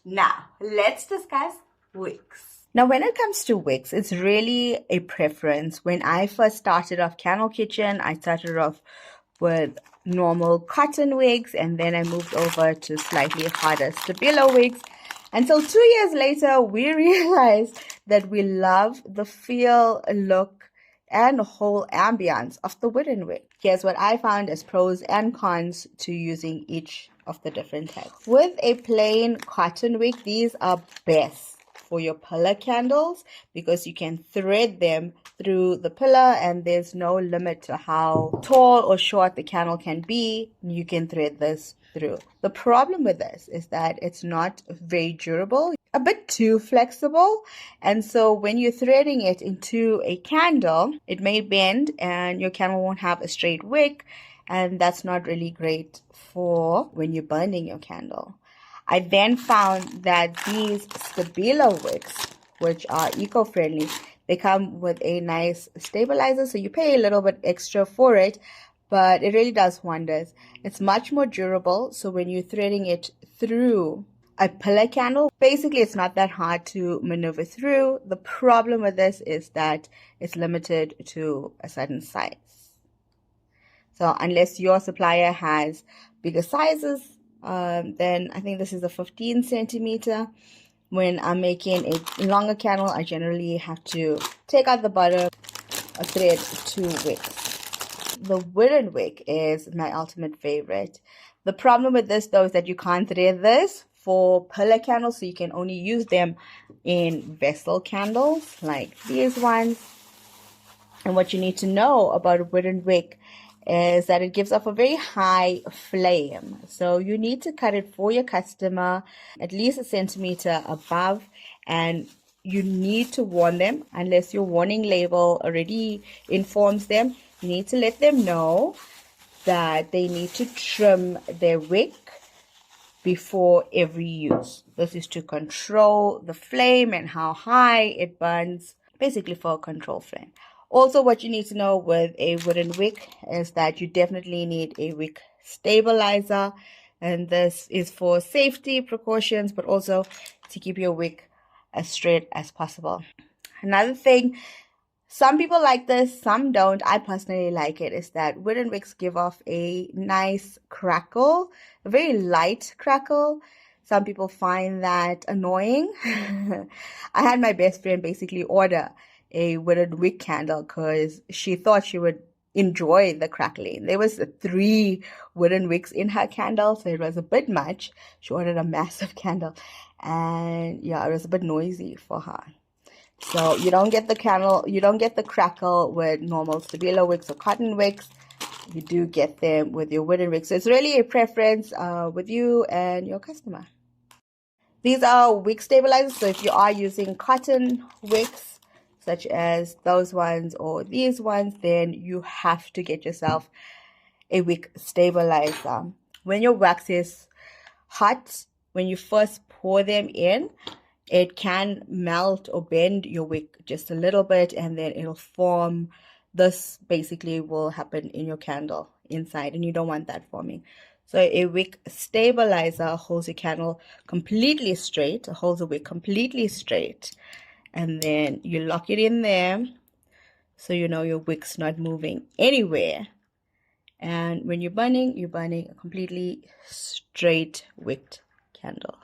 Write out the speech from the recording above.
Now, let's discuss wicks. Now, when it comes to wicks, it's really a preference. When I first started off Candle Kitchen, I started off with normal cotton wigs, and then I moved over to slightly harder Stabilo wigs. Until 2 years later, we realized that we love the feel, look, and whole ambience of the wooden wig. Here's what I found as pros and cons to using each of the different types. With a plain cotton wig, these are best for your pillar candles because you can thread them through the pillar and there's no limit to how tall or short the candle can be. You can thread this through. The problem with this is that it's not very durable, a bit too flexible, and so when you're threading it into a candle, it may bend and your candle won't have a straight wick, and that's not really great for when you're burning your candle. I then found that these Stabilo wicks, which are eco-friendly, they come with a nice stabilizer, so you pay a little bit extra for it, but it really does wonders. It's much more durable, so when you're threading it through a pillar candle, basically it's not that hard to maneuver through. The problem with this is that it's limited to a certain size. So unless your supplier has bigger sizes, then I think this is a 15 centimeter. When I'm making a longer candle, I generally have to take out the butter, thread 2 wicks. The wooden wick is my ultimate favorite. The problem with this though is that you can't thread this for pillar candles, so you can only use them in vessel candles like these ones. And what you need to know about a wooden wick is that it gives off a very high flame. So you need to cut it for your customer at least a centimeter above, and you need to warn them unless your warning label already informs them. You need to let them know that they need to trim their wick before every use. This is to control the flame and how high it burns, basically for a control flame. Also, what you need to know with a wooden wick is that you definitely need a wick stabilizer, and this is for safety precautions, but also to keep your wick as straight as possible. Another thing, some people like this, some don't. I personally like it, is that wooden wicks give off a nice crackle, a very light crackle. Some people find that annoying. I had my best friend basically order a wooden wick candle because she thought she would enjoy the crackling. There was 3 wooden wicks in her candle, so it was a bit much. She ordered a massive candle, and yeah, it was a bit noisy for her. So you don't get the candle, you don't get the crackle with normal Stabilo wicks or cotton wicks. You do get them with your wooden wicks. So it's really a preference with you and your customer. These are wick stabilizers. So if you are using cotton wicks, such as those ones or these ones, then you have to get yourself a wick stabilizer. When your wax is hot, when you first pour them in, it can melt or bend your wick just a little bit, and then it'll form. This basically will happen in your candle inside, and you don't want that forming. So a wick stabilizer holds your candle completely straight, holds the wick completely straight, and then you lock it in there so you know your wick's not moving anywhere. And when you're burning a completely straight wicked candle.